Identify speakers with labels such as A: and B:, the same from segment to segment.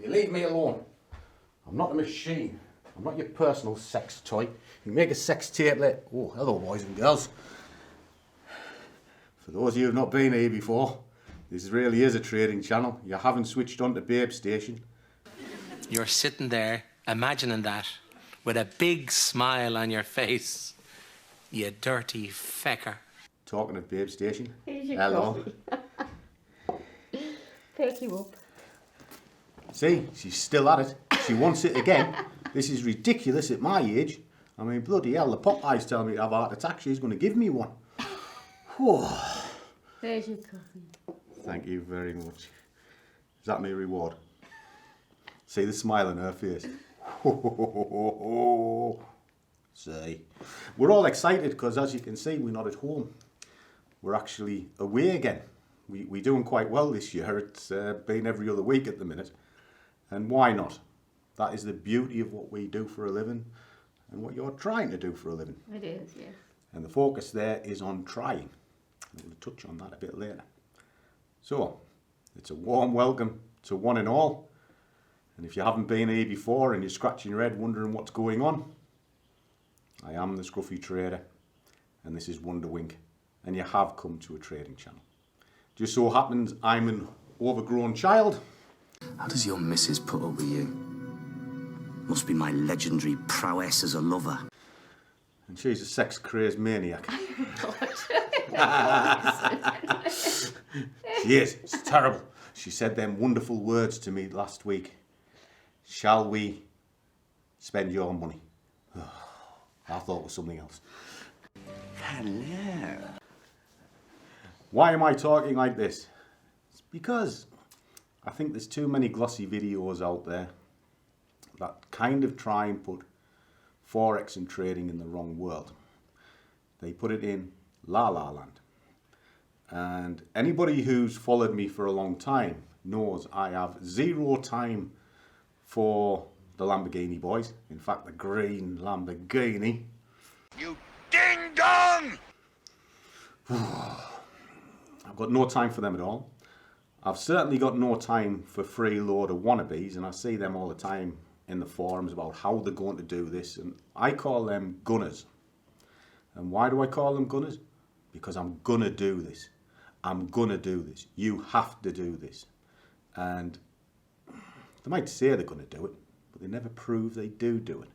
A: You leave me alone. I'm not a machine. I'm not your personal sex toy. You make a sex tape like, oh, hello boys and girls. For those of you who've not been here before, this really is a trading channel. You haven't switched on to Babe Station.
B: You're sitting there, imagining that, with a big smile on your face. You dirty fecker.
A: Talking of Babe Station.
C: Here's your
A: Hello.
C: coffee. Pick you up.
A: See, she's still at it. She wants it again. This is ridiculous at my age. I mean, bloody hell, the Popeyes tell me to have a heart attack. She's going to give me one. Whew.
C: There's your coffee.
A: Thank you very much. Is that my reward? See the smile on her face. See, we're all excited because, as you can see, we're not at home. We're actually away again. We're doing quite well this year. It's been every other week at the minute. And why not? That is the beauty of what we do for a living and what you're trying to do for a living.
C: It is, yes.
A: And the focus there is on trying. I'm going to touch on that a bit later. So, it's a warm welcome to one and all. And if you haven't been here before and you're scratching your head wondering what's going on, I am the Scruffy Trader, and this is Wonder Wink, and you have come to a trading channel. Just so happens I'm an overgrown child.
D: How does your missus put up with you? Must be my legendary prowess as a lover.
A: And she's a sex-crazed maniac. She is. It's terrible. She said them wonderful words to me last week. Shall we spend your money? I thought it was something else.
D: Hello.
A: Why am I talking like this? It's because I think there's too many glossy videos out there that kind of try and put Forex and trading in the wrong world. They put it in La La Land. And anybody who's followed me for a long time knows I have zero time for the Lamborghini boys. In fact, the green Lamborghini.
E: You ding-dong!
A: I've got no time for them at all. I've certainly got no time for freeloader wannabes, and I see them all the time in the forums about how they're going to do this, and I call them gunners. And why do I call them gunners? Because I'm gonna do this. I'm gonna do this. You have to do this. And they might say they're gonna do it, but they never prove they do it.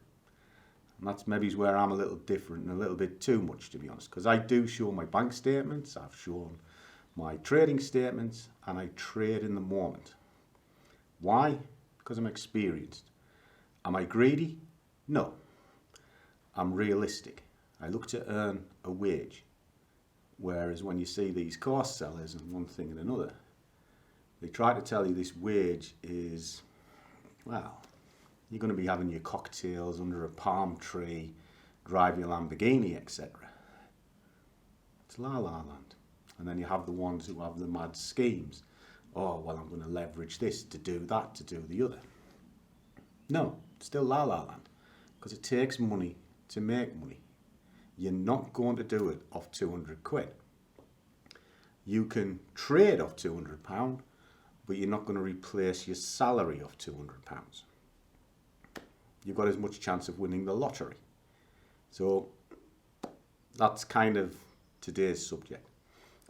A: And that's maybe where I'm a little different and a little bit too much, to be honest, because I do show my bank statements, I've shown my trading statements, and I trade in the moment. Why? Because I'm experienced. Am I greedy? No. I'm realistic. I look to earn a wage. Whereas when you see these course sellers and one thing and another, they try to tell you this wage is, well, you're going to be having your cocktails under a palm tree, drive your Lamborghini, etc. It's La La Land. And then you have the ones who have the mad schemes. Oh, well, I'm going to leverage this to do that, to do the other. No, it's still La La Land. Because it takes money to make money. You're not going to do it off 200 quid. You can trade off £200, but you're not going to replace your salary of £200. You've got as much chance of winning the lottery. So that's kind of today's subject.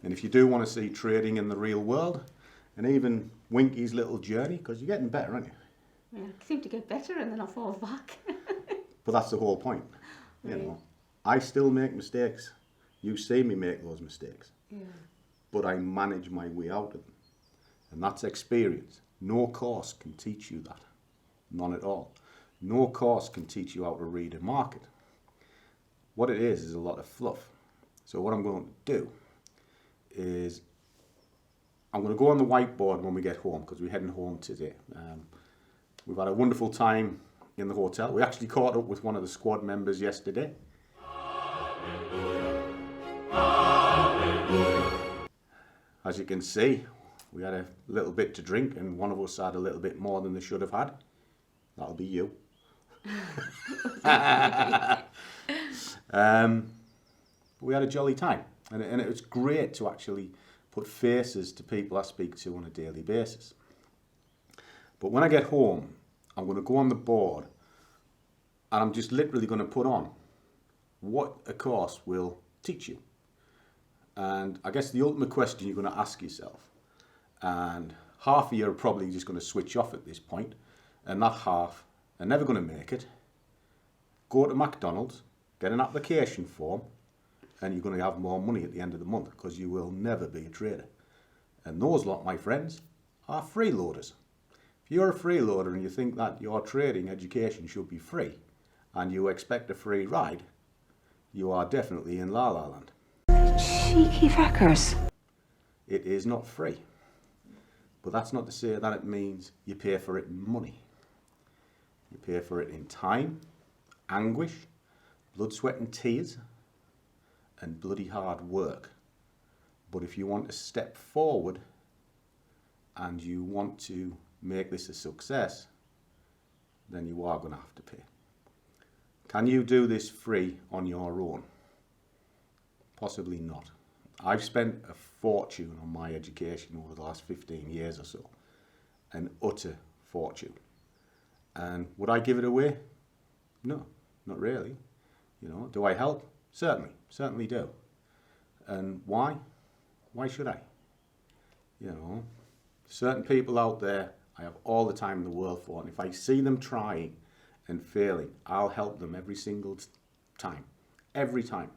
A: And if you do want to see trading in the real world, and even Winky's little journey, because you're getting better, aren't you?
C: Yeah, I seem to get better and then I fall back.
A: But that's the whole point. You know, I still make mistakes. You see me make those mistakes.
C: Yeah.
A: But I manage my way out of them. And that's experience. No course can teach you that. None at all. No course can teach you how to read a market. What it is a lot of fluff. So what I'm going to do is I'm going to go on the whiteboard when we get home, because we're heading home today. We've had a wonderful time in the hotel. We actually caught up with one of the squad members yesterday. As you can see, we had a little bit to drink, and one of us had a little bit more than they should have had. That'll be you. We had a jolly time, and it was great to actually put faces to people I speak to on a daily basis. But when I get home, I'm going to go on the board and I'm just literally going to put on what a course will teach you. And I guess the ultimate question you're going to ask yourself, and half of you are probably just going to switch off at this point, and that half are never going to make it. Go to McDonald's, get an application form, and you're going to have more money at the end of the month because you will never be a trader. And those lot, my friends, are freeloaders. If you're a freeloader and you think that your trading education should be free and you expect a free ride, you are definitely in La La Land.
F: Cheeky fuckers.
A: It is not free. But that's not to say that it means you pay for it in money. You pay for it in time, anguish, blood, sweat and tears, and bloody hard work. But if you want to step forward and you want to make this a success, then you are going to have to pay. Can you do this free on your own? Possibly not. I've spent a fortune on my education over the last 15 years or so. An utter fortune. And would I give it away? No, not really. You know, do I help? Certainly do. And why? Why should I? You know, certain people out there I have all the time in the world for, and if I see them trying and failing, I'll help them every single time. Every time.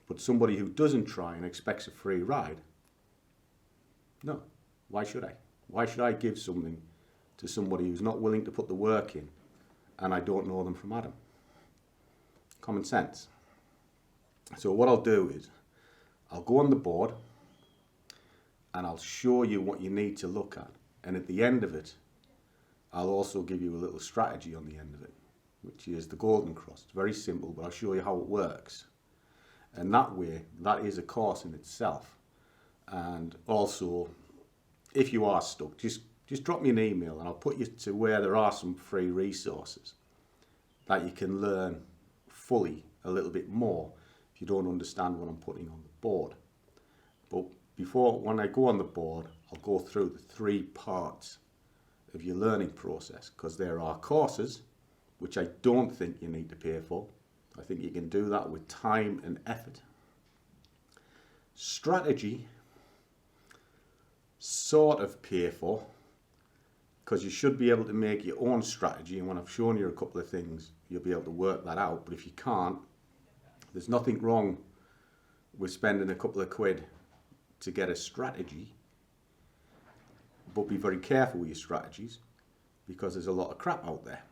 A: But somebody who doesn't try and expects a free ride, no. Why should I? Why should I give something to somebody who's not willing to put the work in and I don't know them from Adam? Common sense. So what I'll do is I'll go on the board and I'll show you what you need to look at. And at the end of it, I'll also give you a little strategy on the end of it, which is the golden cross. It's very simple, but I'll show you how it works. And that way, that is a course in itself. And also, if you are stuck, just drop me an email and I'll put you to where there are some free resources that you can learn fully a little bit more if you don't understand what I'm putting on the board. But when I go on the board, I'll go through the 3 parts of your learning process, because there are courses which I don't think you need to pay for. I think you can do that with time and effort. Strategy, sort of pay for, because you should be able to make your own strategy, and when I've shown you a couple of things, you'll be able to work that out. But if you can't, there's nothing wrong with spending a couple of quid to get a strategy, but be very careful with your strategies, because there's a lot of crap out there.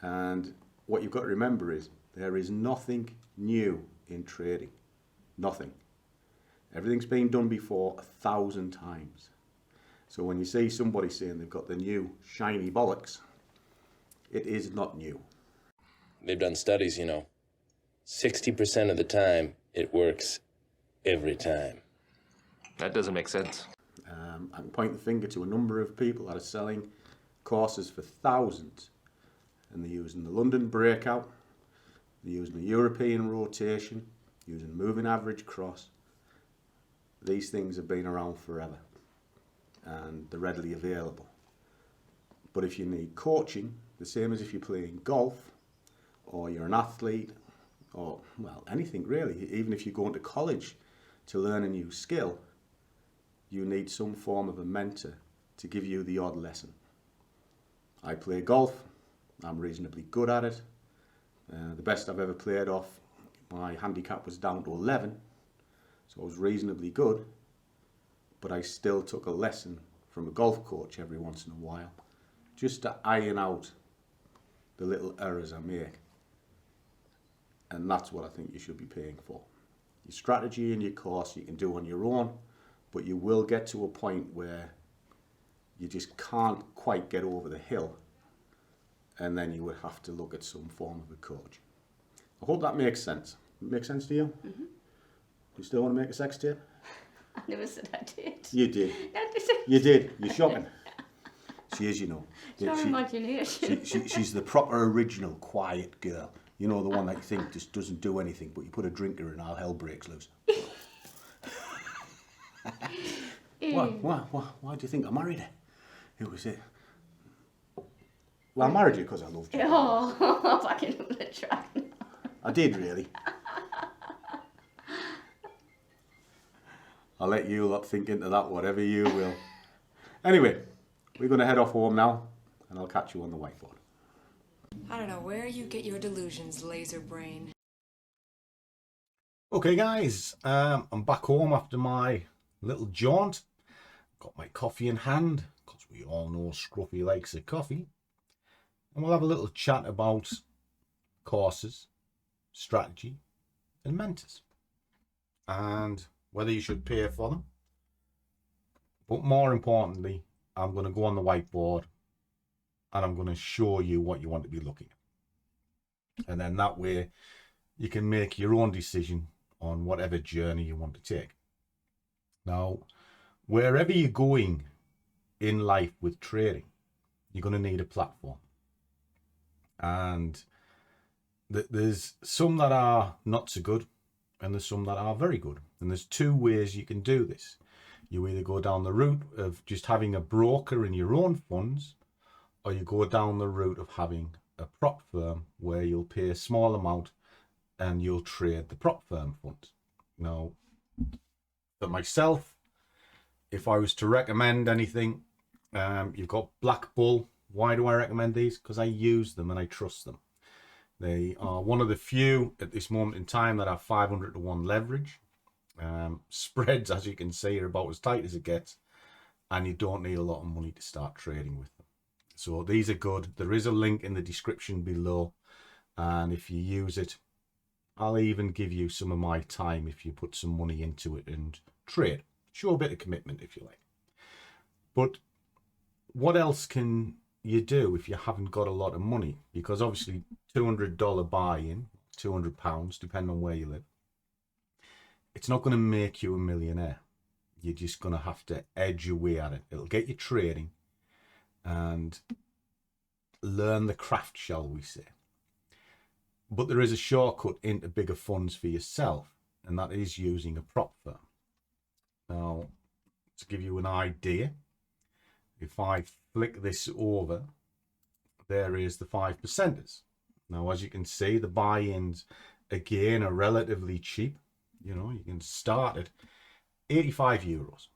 A: And what you've got to remember is there is nothing new in trading. Nothing. Everything's been done before 1,000 times. So when you see somebody saying they've got the new shiny bollocks, it is not new.
G: They've done studies, 60% of the time it works every time.
H: That doesn't make sense.
A: I can point the finger to a number of people that are selling courses for thousands, and they're using the London breakout, they're using the European rotation, using moving average cross. These things have been around forever and they're readily available. But if you need coaching, the same as if you're playing golf or you're an athlete or, well, anything really, even if you're going to college to learn a new skill, you need some form of a mentor to give you the odd lesson. I play golf, I'm reasonably good at it. The best I've ever played off, my handicap was down to 11, so I was reasonably good, but I still took a lesson from a golf coach every once in a while, just to iron out the little errors I make. And that's what I think you should be paying for. Your strategy and your course you can do on your own, but you will get to a point where you just can't quite get over the hill, and then you would have to look at some form of a coach. I hope that makes sense. Make sense to you? Mm-hmm. You still want to make a sex tape?
C: I never said I did.
A: You did.
C: I didn't.
A: You did. You're shocking. She is,
C: It's your imagination.
A: She's the proper original quiet girl. You know, the one that you think just doesn't do anything, but you put a drinker in, all hell breaks loose. Why do you think I married her? It was Well, I married you because I loved you.
C: Oh, back in the track.
A: I did, really. I'll let you lot think into that, whatever you will. Anyway, we're going to head off home now, and I'll catch you on the whiteboard.
I: I don't know where you get your delusions, laser brain.
J: Okay guys, I'm back home after my little jaunt. Got my coffee in hand, because we all know Scruffy likes a coffee. And we'll have a little chat about courses, strategy, and mentors. And whether you should pay for them. But more importantly, I'm going to go on the whiteboard and I'm going to show you what you want to be looking at. And then that way you can make your own decision on whatever journey you want to take. Now, wherever you're going in life with trading, you're going to need a platform. And there's some that are not so good, and there's some that are very good. And there's two ways you can do this. You either go down the route of just having a broker in your own funds, or you go down the route of having a prop firm where you'll pay a small amount and you'll trade the prop firm funds. Now, for myself, if I was to recommend anything, you've got BlackBull. Why do I recommend these? Because I use them and I trust them. They are one of the few at this moment in time that have 500 to 1 leverage. Spreads, as you can see, are about as tight as it gets, and you don't need a lot of money to start trading with them. So these are good. There is a link in the description below, and if you use it, I'll even give you some of my time if you put some money into it and trade. Show a bit of commitment if you like. But what else can you do if you haven't got a lot of money? Because obviously $200 buy-in, £200, depending on where you live, it's not going to make you a millionaire. You're just going to have to edge your way at it. It'll get you trading and learn the craft, shall we say. But there is a shortcut into bigger funds for yourself, and that is using a prop firm. Now, to give you an idea, if I flick this over, there is the 5%ers. Now, as you can see, the buy-ins, again, are relatively cheap. You know, you can start at €85.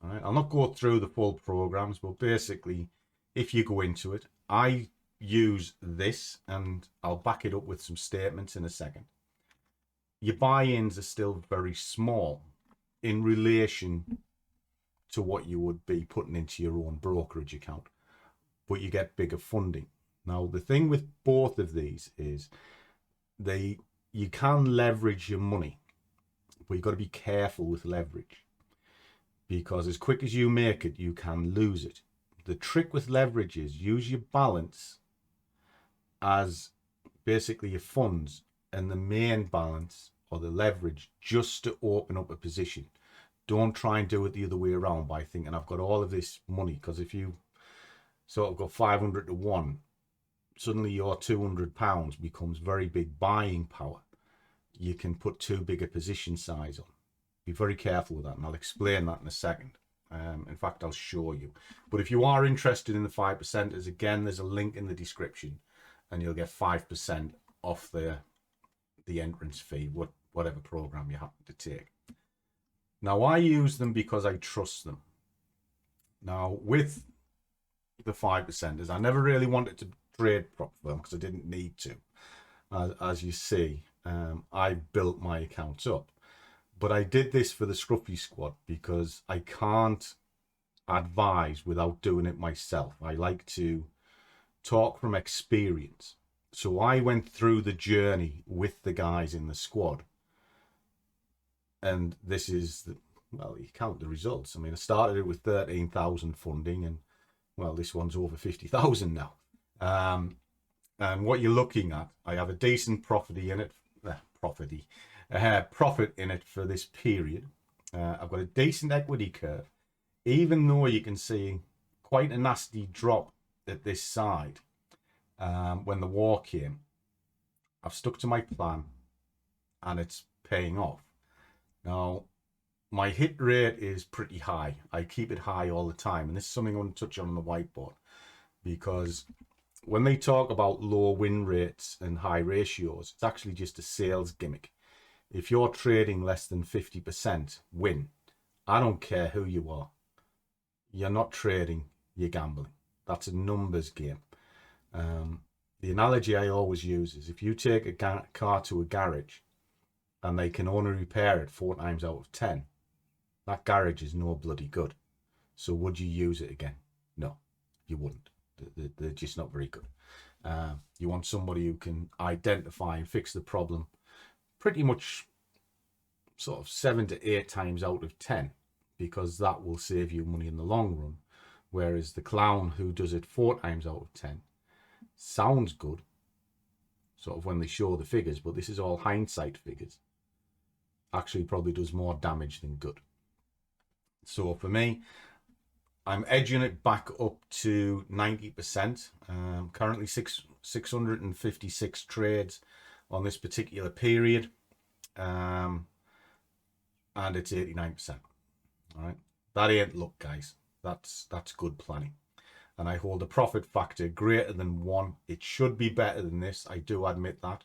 J: All right, I'll not go through the full programs, but basically, if you go into it, I use this, and I'll back it up with some statements in a second. Your buy-ins are still very small in relation to what you would be putting into your own brokerage account, but you get bigger funding. Now, the thing with both of these is you can leverage your money, but you've got to be careful with leverage, because as quick as you make it, you can lose it. The trick with leverage is use your balance as basically your funds and the main balance or the leverage just to open up a position. Don't try and do it the other way around by thinking I've got all of this money, because if you sort of got 500 to 1, suddenly your £200 becomes very big buying power. You can put too big a position size on. Be very careful with that, and I'll explain that in a second. In fact, I'll show you. But if you are interested in the 5%ers, again, there's a link in the description, and you'll get 5% off the entrance fee, whatever program you happen to take. Now, I use them because I trust them. Now, with the 5%ers, I never really wanted to trade prop firm because I didn't need to. As you see, I built my accounts up. But I did this for the Scruffy Squad because I can't advise without doing it myself. I like to talk from experience. So I went through the journey with the guys in the squad. And this is, well, you count the results. I mean, I started it with 13,000 funding, and, well, this one's over 50,000 now. And what you're looking at, I have a decent profit in it for this period. I've got a decent equity curve, even though you can see quite a nasty drop at this side when the war came. I've stuck to my plan, and it's paying off. Now, my hit rate is pretty high. I keep it high all the time, and this is something I want to touch on the whiteboard, because when they talk about low win rates and high ratios, it's actually just a sales gimmick. If you're trading less than 50% win, I don't care who you are. You're not trading, you're gambling. That's a numbers game. The analogy I always use is if you take a car to a garage and they can only repair it 4 times out of 10, that garage is no bloody good. So would you use it again? No, you wouldn't. They're just not very good. You want somebody who can identify and fix the problem pretty much sort of 7 to 8 times out of 10, because that will save you money in the long run. Whereas the clown who does it 4 times out of 10 sounds good, sort of when they show the figures, but this is all hindsight figures, actually probably does more damage than good. So for me, I'm edging it back up to 90%. Currently 656 trades on this particular period, and it's 89%. All right, that ain't luck, guys. That's good planning. And I hold a profit factor greater than 1. It should be better than this, I do admit that,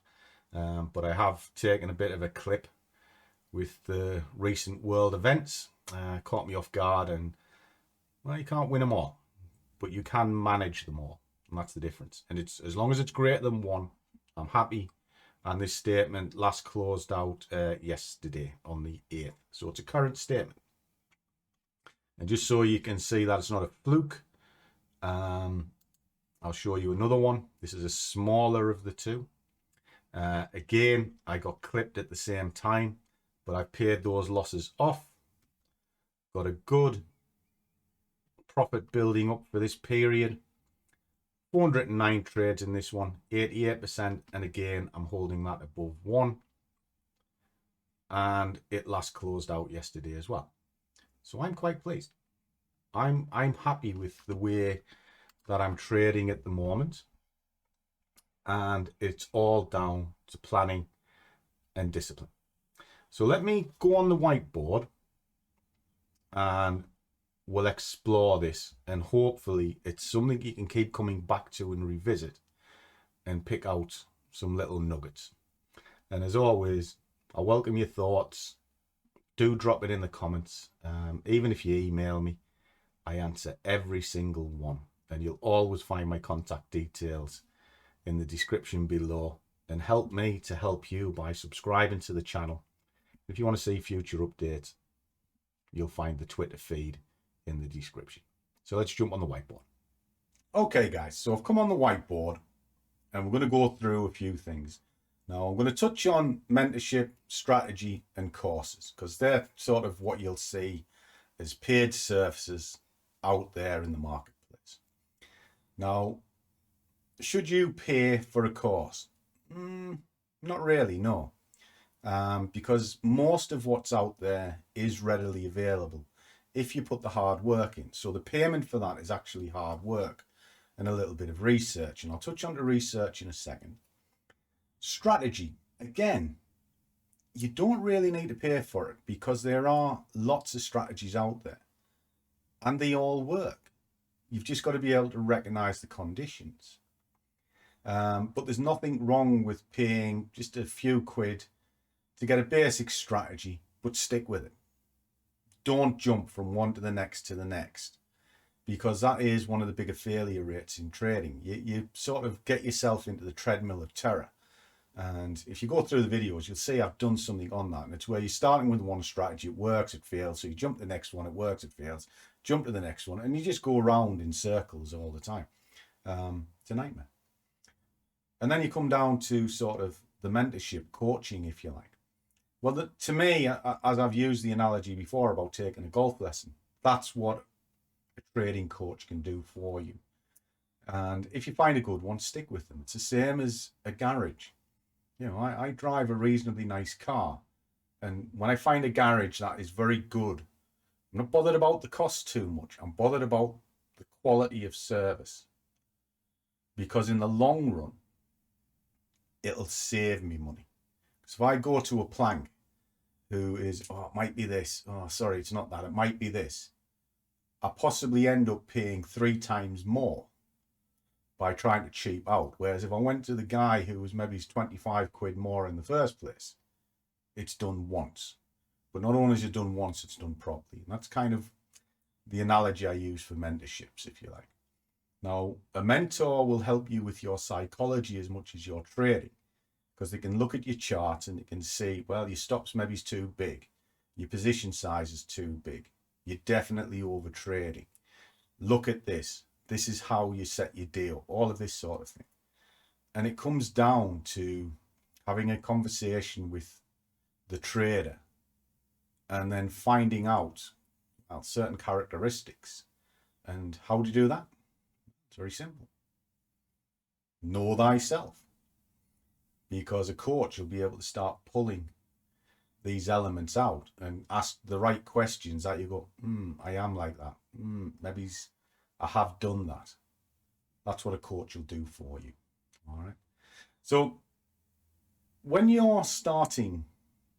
J: but I have taken a bit of a clip with the recent world events. Caught me off guard, and well, you can't win them all, but you can manage them all, and that's the difference. And it's as long as it's greater than 1, I'm happy. And this statement last closed out yesterday on the 8th, so it's a current statement. And just so you can see that it's not a fluke, I'll show you another one. This is a smaller of the two. Again, I got clipped at the same time, but I paid those losses off. Got a good profit building up for this period. 409 trades in this one, 88%, and again, I'm holding that above 1. And it last closed out yesterday as well. So I'm quite pleased. I'm happy with the way that I'm trading at the moment, and it's all down to planning and discipline. So let me go on the whiteboard and we'll explore this, and hopefully it's something you can keep coming back to and revisit and pick out some little nuggets. And as always, I welcome your thoughts. Do drop it in the comments. Even if you email me, I answer every single one, and you'll always find my contact details in the description below. And help me to help you by subscribing to the channel. If you want to see future updates, you'll find the Twitter feed in the description. So let's jump on the whiteboard. Okay guys, so I've come on the whiteboard and we're going to go through a few things. Now I'm going to touch on mentorship, strategy and courses, because they're sort of what you'll see as paid services out there in the marketplace. Now, should you pay for a course? Not really, no. Because most of what's out there is readily available if you put the hard work in. So the payment for that is actually hard work and a little bit of research. And I'll touch on the research in a second. Strategy, again, you don't really need to pay for it because there are lots of strategies out there and they all work. You've just got to be able to recognize the conditions. But there's nothing wrong with paying just a few quid to get a basic strategy, but stick with it. Don't jump from one to the next, because that is one of the bigger failure rates in trading. You sort of get yourself into the treadmill of terror. And if you go through the videos, you'll see I've done something on that. And it's where you're starting with one strategy, it works, it fails. So you jump to the next one, it works, it fails. Jump to the next one, and you just go around in circles all the time. It's a nightmare. And then you come down to sort of the mentorship, coaching, if you like. Well, to me, as I've used the analogy before about taking a golf lesson, that's what a trading coach can do for you. And if you find a good one, stick with them. It's the same as a garage. You know, I drive a reasonably nice car. And when I find a garage that is very good, I'm not bothered about the cost too much. I'm bothered about the quality of service. Because in the long run, it'll save me money. So if I go to a plank who is, oh, it might be this. Oh, sorry, it's not that. It might be this. I possibly end up paying 3 times more by trying to cheap out. Whereas if I went to the guy who was maybe 25 quid more in the first place, it's done once. But not only is it done once, it's done properly. And that's kind of the analogy I use for mentorships, if you like. Now, a mentor will help you with your psychology as much as your trading, because they can look at your chart and they can see, well, your stops maybe is too big. Your position size is too big. You're definitely over trading. Look at this. This is how you set your deal. All of this sort of thing. And it comes down to having a conversation with the trader and then finding out certain characteristics. And how do you do that? It's very simple. Know thyself. Because a coach will be able to start pulling these elements out and ask the right questions that you go, I am like that. Maybe I have done that. That's what a coach will do for you. All right. So when you're starting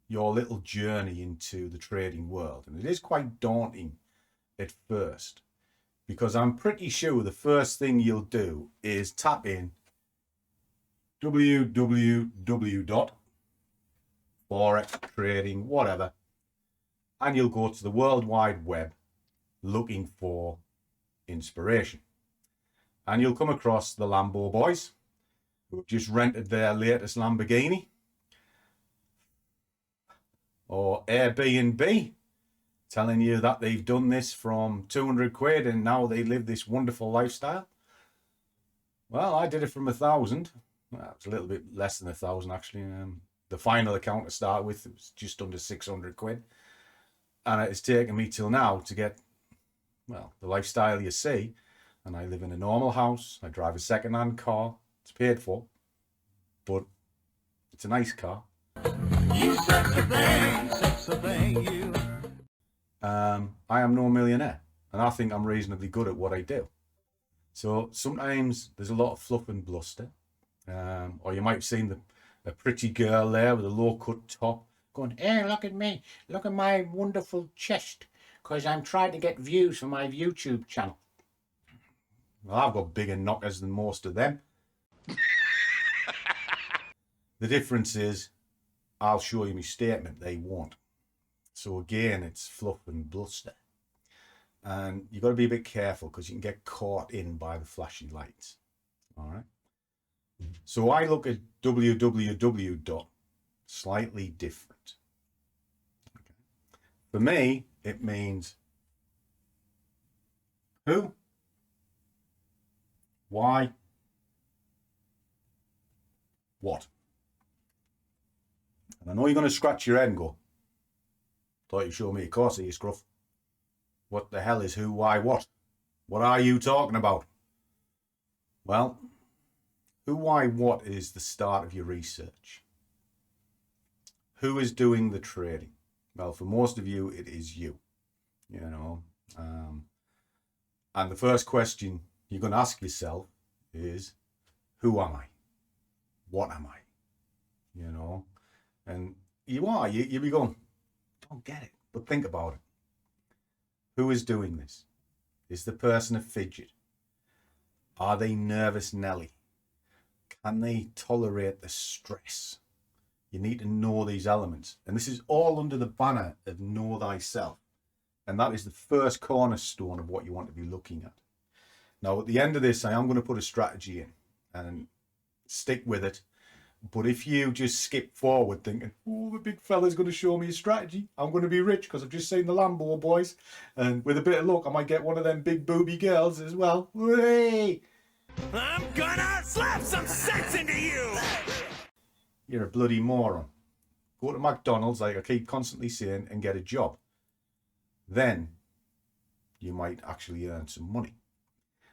J: your little journey into the trading world, and it is quite daunting at first, because I'm pretty sure the first thing you'll do is tap in www.forex trading, whatever, and you'll go to the World Wide Web looking for inspiration. And you'll come across the Lambo boys who've just rented their latest Lamborghini, or Airbnb, telling you that they've done this from 200 quid and now they live this wonderful lifestyle. Well, I did it from 1,000. Well, it's a little bit less than 1,000 actually. The final account to start with, it was just under 600 quid. And it's taken me till now to get, well, the lifestyle you see. And I live in a normal house. I drive a second-hand car. It's paid for. But it's a nice car. You sexy thing, you. I am no millionaire. And I think I'm reasonably good at what I do. So sometimes there's a lot of fluff and bluster. Or you might have seen a pretty girl there with a low-cut top going, hey, look at me. Look at my wonderful chest. Because I'm trying to get views for my YouTube channel. Well, I've got bigger knockers than most of them. The difference is, I'll show you my statement, they won't. So again, it's fluff and bluster. And you've got to be a bit careful because you can get caught in by the flashy lights. All right. So I look at www. Slightly different. Okay. For me, it means who, why, what. And I know you're going to scratch your head and go, thought you'd show me a course here, Scruff. What the hell is who, why, what? What are you talking about? Well, who, why, what is the start of your research. Who is doing the trading? Well, for most of you, it is you. You know, and the first question you're going to ask yourself is, who am I? What am I? You know, and you'll be going, don't get it, but think about it. Who is doing this? Is the person a fidget? Are they nervous Nelly? Can they tolerate the stress? You need to know these elements. And this is all under the banner of know thyself. And that is the first cornerstone of what you want to be looking at. Now, at the end of this, I am going to put a strategy in and stick with it. But if you just skip forward thinking, oh, the big fella's going to show me a strategy, I'm going to be rich because I've just seen the Lambo boys. And with a bit of luck, I might get one of them big booby girls as well. Hooray!
E: I'm gonna slap some sense into you!
J: You're a bloody moron. Go to McDonald's, like I keep constantly saying, and get a job. Then you might actually earn some money.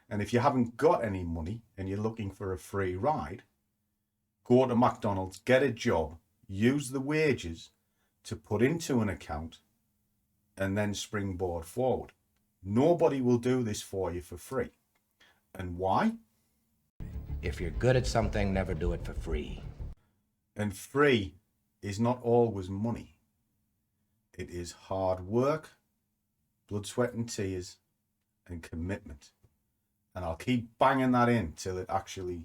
J: And if you haven't got any money and you're looking for a free ride, go to McDonald's, get a job, use the wages to put into an account, and then springboard forward. Nobody will do this for you for free. And why?
K: If you're good at something, never do it for free.
J: And free is not always money. It is hard work, blood, sweat and tears, and commitment. And I'll keep banging that in till it actually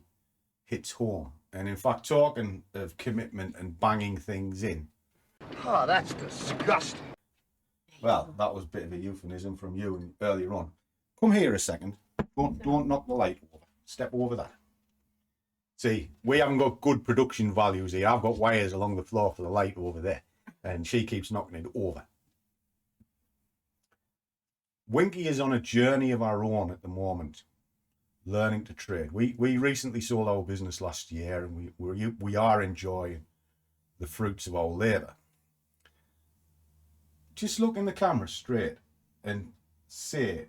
J: hits home. And in fact, talking of commitment and banging things in.
E: Oh, that's disgusting.
J: Well, that was a bit of a euphemism from you earlier on. Come here a second. Don't knock the light over. Step over that. See, we haven't got good production values here. I've got wires along the floor for the light over there. And she keeps knocking it over. Winky is on a journey of our own at the moment, learning to trade. We recently sold our business last year, and we are enjoying the fruits of our labour. Just look in the camera straight and say,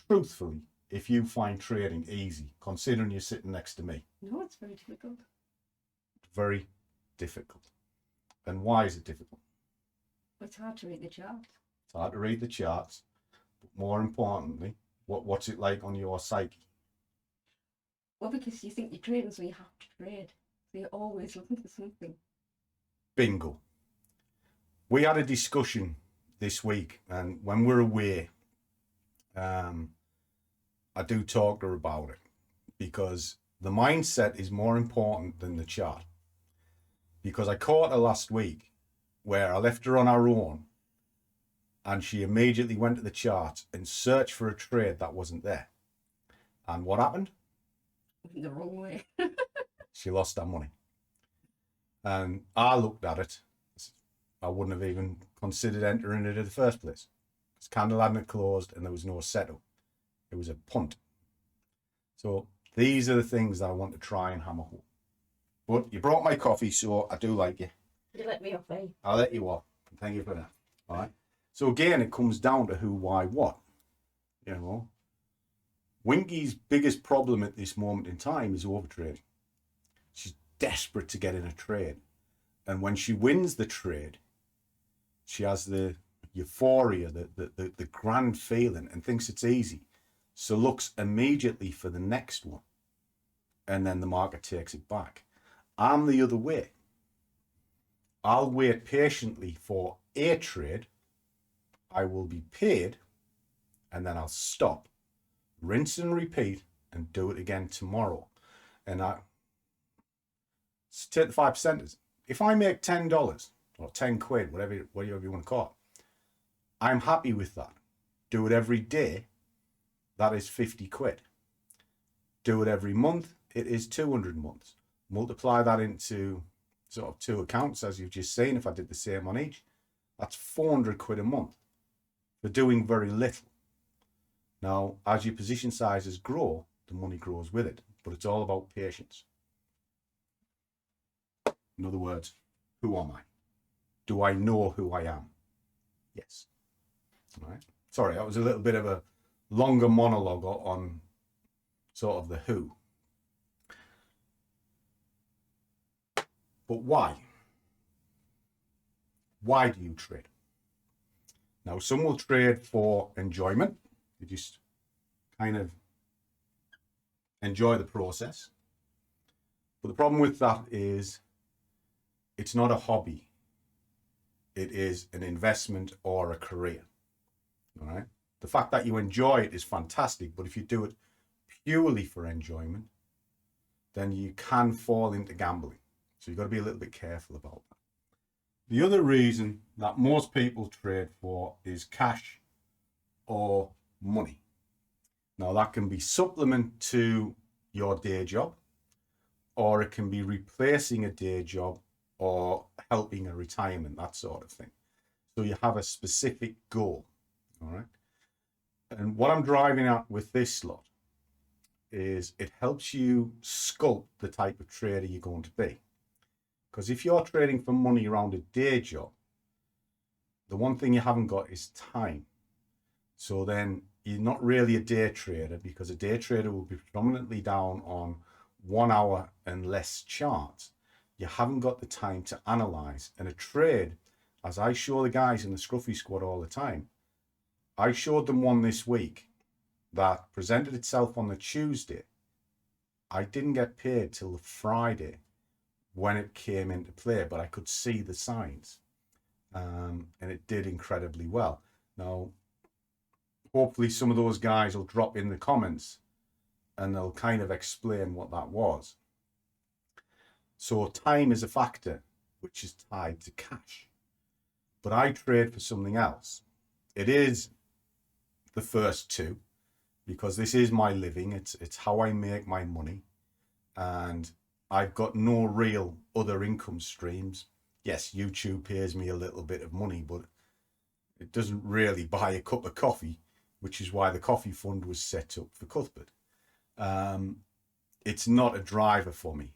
J: truthfully, if you find trading easy, considering you're sitting next to me.
C: No, it's very difficult.
J: Very difficult. And why is it difficult?
C: It's hard to read the chart.
J: It's hard to read the charts, but more importantly, what's it like on your psyche?
C: Well, because you think you're trading, so you have to trade. So you're always looking for something.
J: Bingo. We had a discussion this week, and when we're away, I do talk to her about it, because the mindset is more important than the chart. Because I caught her last week where I left her on her own, and she immediately went to the chart and searched for a trade that wasn't there. And what happened?
C: The wrong way.
J: She lost her money. And I looked at it. I wouldn't have even considered entering it in the first place. Because candle hadn't closed and there was no setup. It was a punt. So these are the things that I want to try and hammer home. But you brought my coffee, so I do like you.
C: You let me off, eh?
J: I'll let you off. Thank you for that. All right. So again, it comes down to who, why, what. You know, Winky's biggest problem at this moment in time is overtrading. She's desperate to get in a trade. And when she wins the trade, she has the euphoria, the grand feeling, and thinks it's easy. So looks immediately for the next one. And then the market takes it back. I'm the other way. I'll wait patiently for a trade. I will be paid, and then I'll stop, rinse and repeat, and do it again tomorrow. And I take the 5%. If I make $10 or 10 quid, whatever you want to call it, I'm happy with that. Do it every day. That is 50 quid. Do it every month. It is 200 months. Multiply that into sort of 2 accounts, as you've just seen. If I did the same on each, that's 400 quid a month for doing very little. Now, as your position sizes grow, the money grows with it, but it's all about patience. In other words, who am I? Do I know who I am? Yes. All right. Sorry, that was a little bit of a longer monologue on sort of the who. But why? Why do you trade? Now, some will trade for enjoyment. They just kind of enjoy the process. But the problem with that is it's not a hobby. It is an investment or a career. All right. The fact that you enjoy it is fantastic, but if you do it purely for enjoyment, then you can fall into gambling. So you've got to be a little bit careful about that. The other reason that most people trade for is cash or money. Now that can be supplement to your day job, or it can be replacing a day job or helping a retirement, that sort of thing. So you have a specific goal, all right? And what I'm driving at with this lot is it helps you sculpt the type of trader you're going to be. Because if you're trading for money around a day job, the one thing you haven't got is time. So then you're not really a day trader, because a day trader will be predominantly down on 1 hour and less charts. You haven't got the time to analyze. And a trade, as I show the guys in the Scruffy Squad all the time, I showed them one this week that presented itself on the Tuesday. I didn't get paid till the Friday when it came into play, but I could see the signs. And it did incredibly well. Now, hopefully some of those guys will drop in the comments
A: and they'll kind of explain what that was. So time is a factor which is tied to cash. But I trade for something else. It is the first two, because this is my living. It's how I make my money. And I've got no real other income streams. Yes, YouTube pays me a little bit of money, but it doesn't really buy a cup of coffee, which is why the coffee fund was set up for Cuthbert. It's not a driver for me.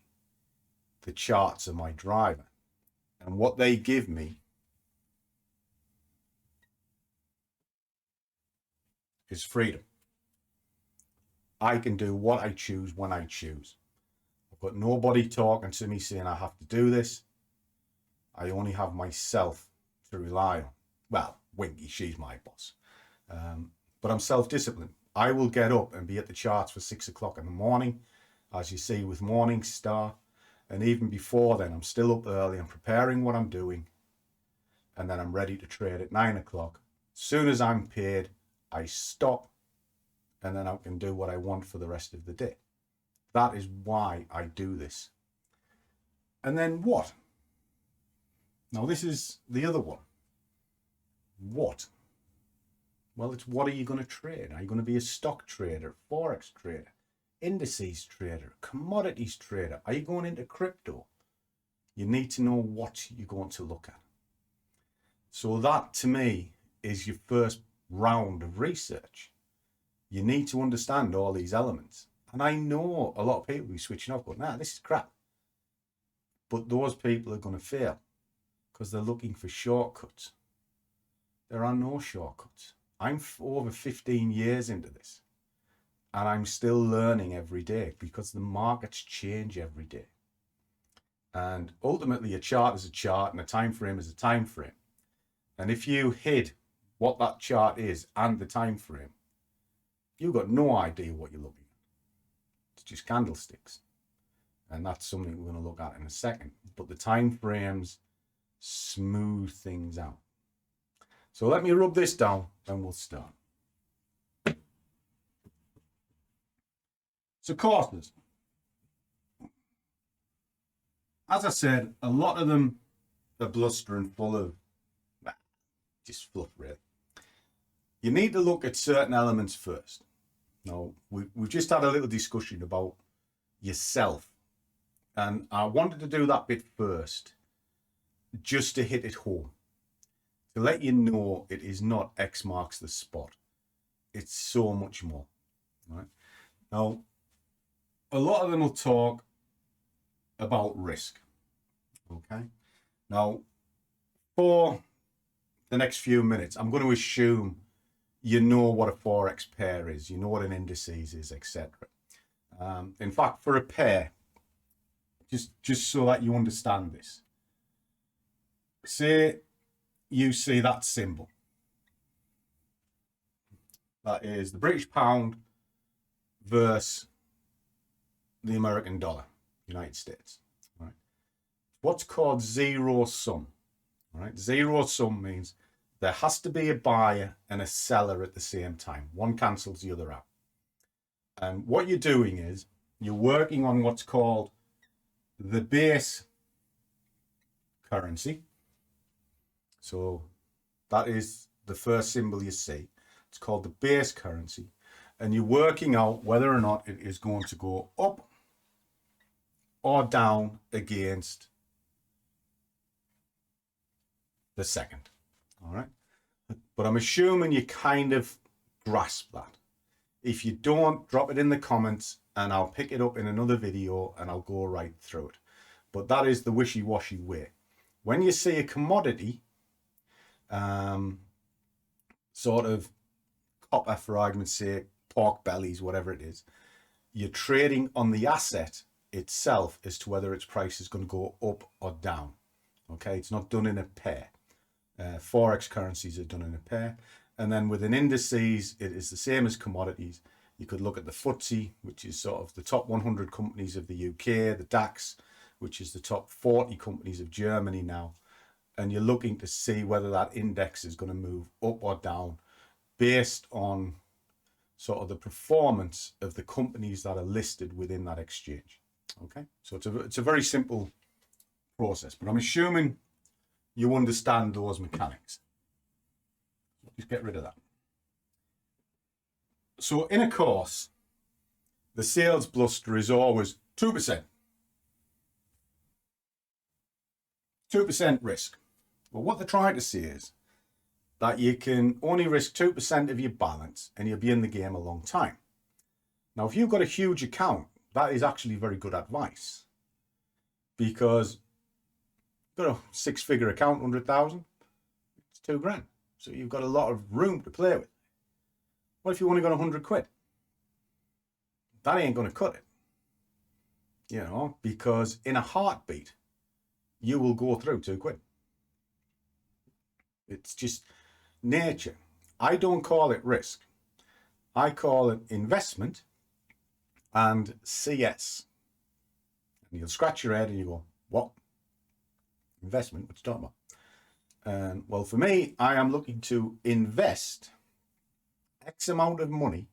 A: The charts are my driver. And what they give me is freedom. I can do what I choose when I choose. I've got nobody talking to me saying I have to do this. I only have myself to rely on. Well, Winky, she's my boss. But I'm self-disciplined. I will get up and be at the charts for 6 o'clock in the morning, as you see with Morningstar. And even before then, I'm still up early. I'm preparing what I'm doing. And then I'm ready to trade at 9 o'clock. As soon as I'm paid, I stop. And then I can do what I want for the rest of the day. That is why I do this. And then what? Now, this is the other one. What? Well, it's what are you going to trade? Are you going to be a stock trader, Forex trader, indices trader, commodities trader? Are you going into crypto? You need to know what you're going to look at. So that, to me, is your first round of research. You need to understand all these elements. And I know a lot of people will be switching off, going, nah, this is crap. But those people are going to fail because they're looking for shortcuts. There are no shortcuts. I'm over 15 years into this, and I'm still learning every day because the markets change every day. And ultimately, a chart is a chart and a time frame is a time frame. And if you hid what that chart is and the time frame, you've got no idea what you're looking at. It's just candlesticks. And that's something we're going to look at in a second. But the time frames smooth things out. So let me rub this down and we'll start. So courses. As I said, a lot of them are blustering full of just fluff, really. You need to look at certain elements first. Now, we've just had a little discussion about yourself. And I wanted to do that bit first, just to hit it home. To let you know it is not X marks the spot. It's so much more. Right? Now, a lot of them will talk about risk. Okay? Now, for the next few minutes, I'm going to assume you know what a Forex pair is. You know what an indices is, etc. In fact, for a pair, just so that you understand this, say you see that symbol. That is the British pound versus the American dollar, United States. Right? What's called zero sum. Right? Zero sum means there has to be a buyer and a seller at the same time. One cancels the other out. And what you're doing is you're working on what's called the base currency. So that is the first symbol you see. It's called the base currency. And you're working out whether or not it is going to go up or down against the second. All right. But I'm assuming you kind of grasp that. If you don't, drop it in the comments and I'll pick it up in another video and I'll go right through it. But that is the wishy-washy way. When you see a commodity, sort of copper, for argument's sake, pork bellies, whatever it is, you're trading on the asset itself as to whether its price is going to go up or down. Okay, it's not done in a pair. Forex currencies are done in a pair. And then within indices, it is the same as commodities. You could look at the FTSE, which is sort of the top 100 companies of the UK, the DAX, which is the top 40 companies of Germany now. And you're looking to see whether that index is going to move up or down based on
J: sort of the performance of the companies that are listed within that exchange. Okay, so it's a very simple process, but I'm assuming you understand those mechanics. Just get rid of that. So in a course, the sales bluster is always 2%. 2% risk. But what they're trying to say is that you can only risk 2% of your balance and you'll be in the game a long time. Now, if you've got a huge account, that is actually very good advice, because you've got a 6-figure account, 100,000, it's £2,000. So you've got a lot of room to play with. What if you only got 100 quid? That ain't going to cut it, you know, because in a heartbeat, you will go through 2 quid. It's just nature. I don't call it risk. I call it investment and CS. And you'll scratch your head and you go, what? Investment? What you talking about? Well, for me, I am looking to invest X amount of money,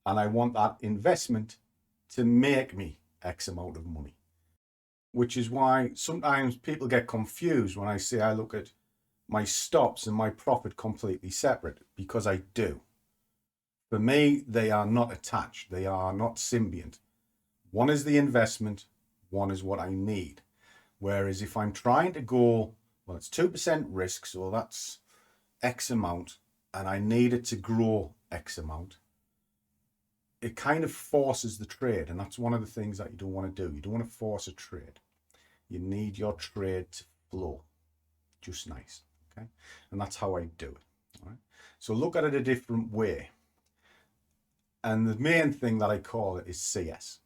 J: and I want that investment to make me X amount of money. Which is why sometimes people get confused when I say I look at my stops and my profit completely separate, because I do. For me, they are not attached. They are not symbiont. One is the investment, one is what I need. Whereas if I'm trying to go, well, it's 2% risk, so that's X amount, and I need it to grow X amount, it kind of forces the trade. And that's one of the things that you don't want to do. You don't want to force a trade. You need your trade to flow just nice. Okay. And that's how I do it. All right. So look at it a different way. And the main thing that I call it is CS.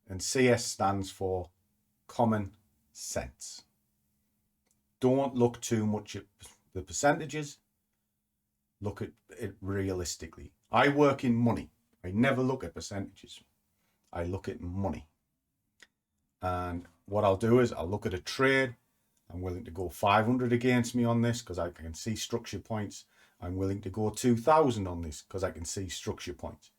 J: And CS stands for common sense. Don't look too much at the percentages. Look at it realistically. I work in money. I never look at percentages. I look at money. And what I'll do is I'll look at a trade. I'm willing to go 500 against me on this because I can see structure points. I'm willing to go 2,000 on this because I can see structure points.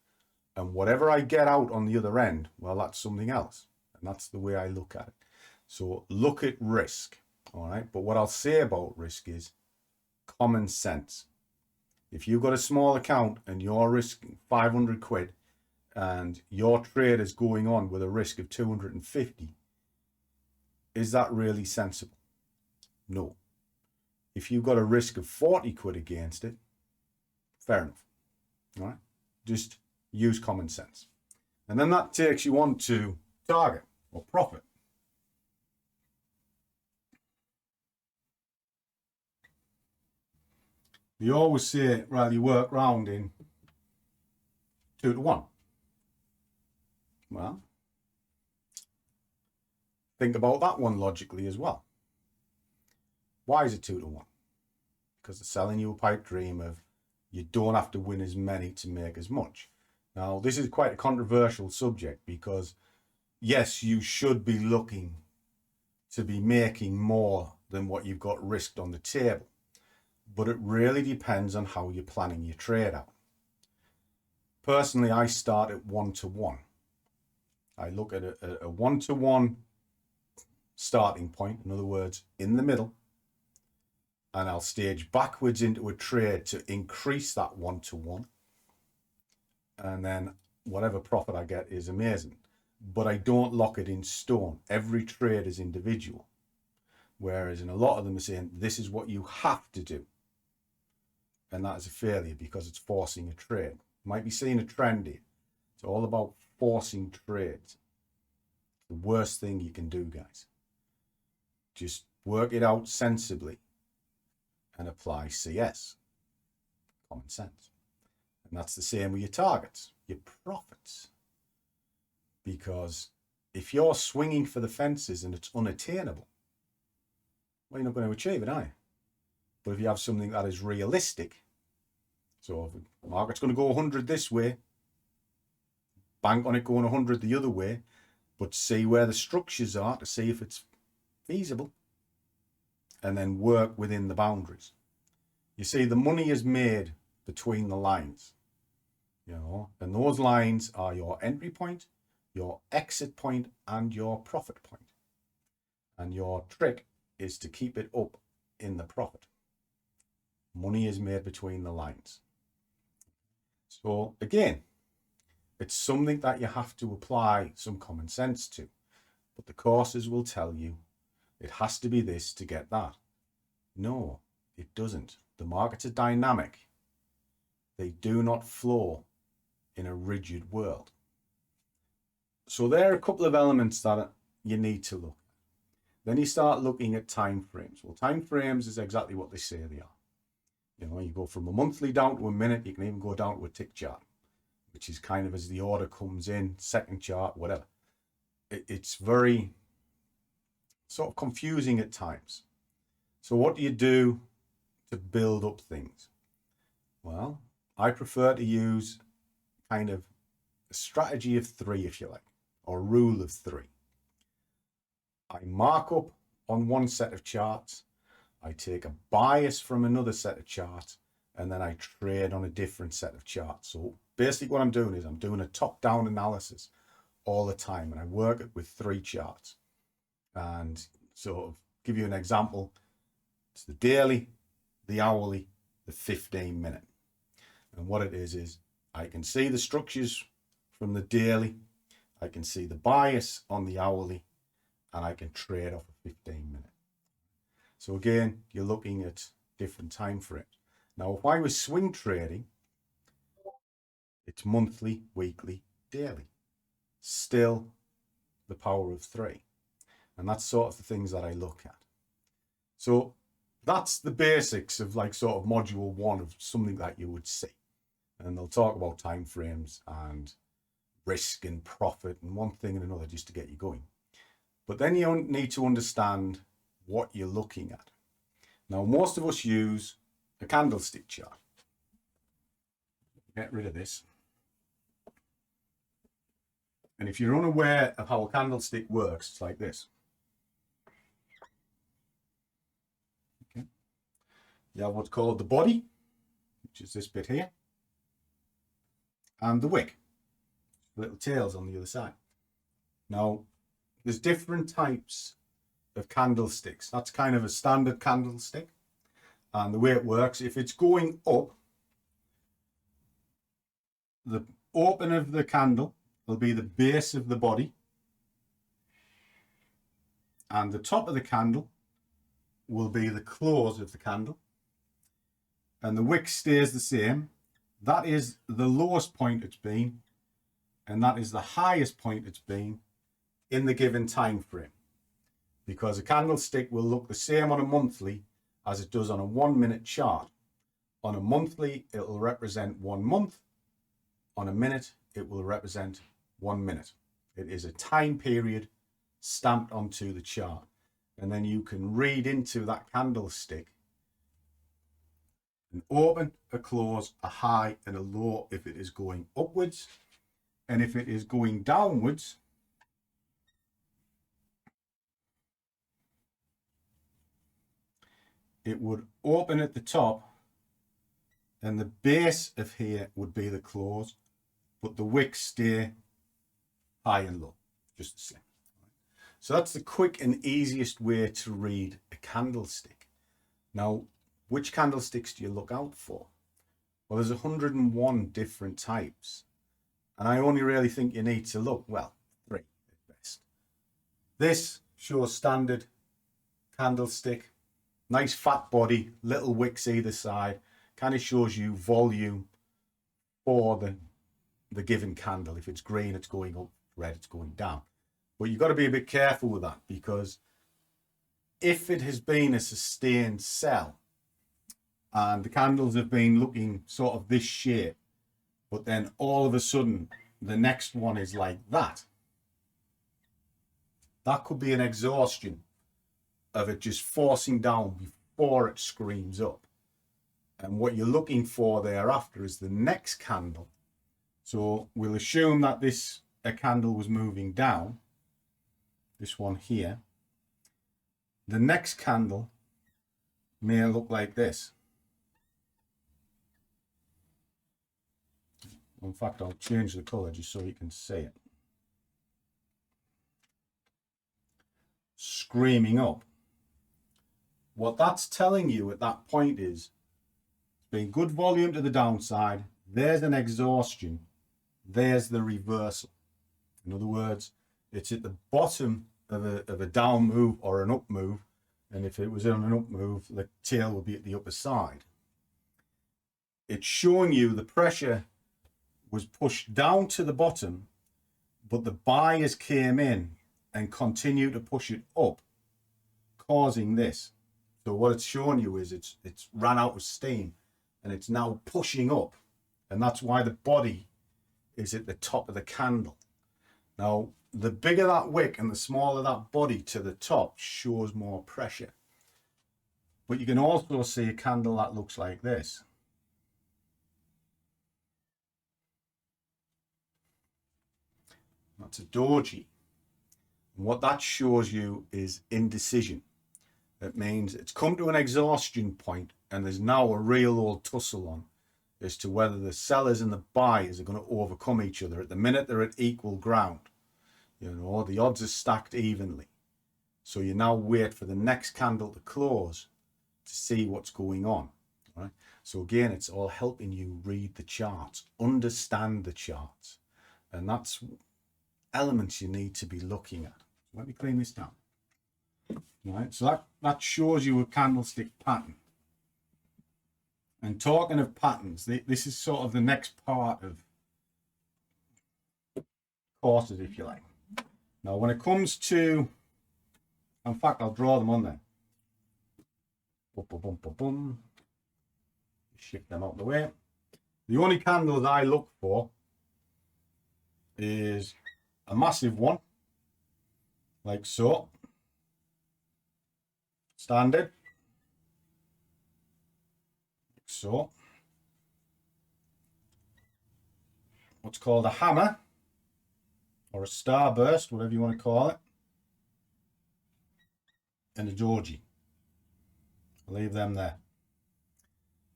J: And whatever I get out on the other end, well, that's something else. And that's the way I look at it. So look at risk. All right. But what I'll say about risk is common sense. If you've got a small account and you're risking 500 quid and your trade is going on with a risk of 250, is that really sensible? No. If you've got a risk of 40 quid against it, fair enough. All right. Just use common sense. And then that takes you on to target or profit. You always say, well, you work round in 2 to 1. Well, think about that one logically as well. Why is it 2 to 1? Because they're selling you a pipe dream of you don't have to win as many to make as much. Now, this is quite a controversial subject because, yes, you should be looking to be making more than what you've got risked on the table. But it really depends on how you're planning your trade out. Personally, I start at 1 to 1. I look at a 1 to 1 starting point, in other words, in the middle, and I'll stage backwards into a trade to increase that 1 to 1. And then whatever profit I get is amazing. But I don't lock it in stone. Every trade is individual. Whereas in a lot of them are saying, this is what you have to do. And that is a failure because it's forcing a trade. You might be seeing a trend here. It's all about forcing trades. The worst thing you can do, guys. Just work it out sensibly and apply CS. Common sense. And that's the same with your targets, your profits. Because if you're swinging for the fences and it's unattainable, well, you're not going to achieve it, are you? But if you have something that is realistic, so if the market's going to go 100 this way, bank on it going 100 the other way, but see where the structures are to see if it's feasible, and then work within the boundaries. You see, the money is made between the lines. you know, and those lines are your entry point, your exit point, and your profit point. And your trick is to keep it up in the profit. Money is made between the lines. So again, it's something that you have to apply some common sense to, but the courses will tell you it has to be this to get that. No, it doesn't. The markets are dynamic. They do not flow in a rigid world. So there are a couple of elements that you need to look at. Then you start looking at time frames. Well, time frames is exactly what they say they are. You know, you go from a monthly down to a minute. You can even go down to a tick chart, which is kind of as the order comes in, second chart, whatever. It's very sort of confusing at times. So what do you do to build up things? Well, I prefer to use kind of a strategy of 3, if you like, or rule of 3. I mark up on one set of charts, I take a bias from another set of charts, and then I trade on a different set of charts. So basically what I'm doing is I'm doing a top-down analysis all the time, and I work it with 3 charts. And sort of give you an example, it's the daily, the hourly, the 15-minute. And what it is I can see the structures from the daily, I can see the bias on the hourly, and I can trade off a 15-minute. So again, you're looking at different time frames. Now, if I was swing trading, it's monthly, weekly, daily. Still the power of 3. And that's sort of the things that I look at. So that's the basics of like sort of module 1 of something that you would see. And they'll talk about time frames and risk and profit and one thing and another just to get you going. But then you need to understand what you're looking at. Now, most of us use a candlestick chart. Get rid of this. And if you're unaware of how a candlestick works, it's like this. Okay. You have what's called the body, which is this bit here, and the wick, little tails on the other side. Now, there's different types of candlesticks. That's kind of a standard candlestick. And the way it works, if it's going up, the open of the candle will be the base of the body. And the top of the candle will be the close of the candle. And the wick stays the same. That is the lowest point it's been. And that is the highest point it's been in the given time frame. Because a candlestick will look the same on a monthly as it does on a 1-minute chart. On a monthly, it will represent 1 month. On a minute, it will represent 1 minute. It is a time period stamped onto the chart. And then you can read into that candlestick an open, a close, a high, and a low if it is going upwards. And if it is going downwards, it would open at the top and the base of here would be the close, but the wicks stay high and low, just the same. So that's the quick and easiest way to read a candlestick. Now, which candlesticks do you look out for? Well, there's 101 different types. And I only really think you need to look, well, 3 at best. This shows standard candlestick. Nice fat body, little wicks either side, kind of shows you volume for the given candle. If it's green, it's going up, red, it's going down. But you've got to be a bit careful with that, because if it has been a sustained sell and the candles have been looking sort of this shape, but then all of a sudden the next one is like that, that could be an exhaustion of it just forcing down before it screams up. And what you're looking for thereafter is the next candle. So we'll assume that a candle was moving down, this one here. The next candle may look like this. In fact, I'll change the colour just so you can see it. Screaming up. What that's telling you at that point is, it's been good volume to the downside, there's an exhaustion, there's the reversal. In other words, it's at the bottom of a down move or an up move, and if it was on an up move, the tail would be at the upper side. It's showing you the pressure was pushed down to the bottom, but the buyers came in and continued to push it up, causing this. So what it's showing you is it's ran out of steam and it's now pushing up, and that's why the body is at the top of the candle. Now, the bigger that wick and the smaller that body to the top shows more pressure. But you can also see a candle that looks like this. That's a doji. And what that shows you is indecision. It means it's come to an exhaustion point and there's now a real old tussle on as to whether the sellers and the buyers are going to overcome each other. At the minute, they're at equal ground. You know, the odds are stacked evenly. So you now wait for the next candle to close to see what's going on. Right? So again, it's all helping you read the charts, understand the charts. And that's elements you need to be looking at. Let me clean this down. Right, so that shows you a candlestick pattern. And talking of patterns, this is sort of the next part of courses, if you like. Now, when it comes to, in fact, I'll draw them on there. Boom, boom, boom, boom, boom. Shift them out of the way. The only candles I look for is a massive one, like so. Standard, like so. What's called a hammer or a starburst, whatever you want to call it, and a doji. I'll leave them there.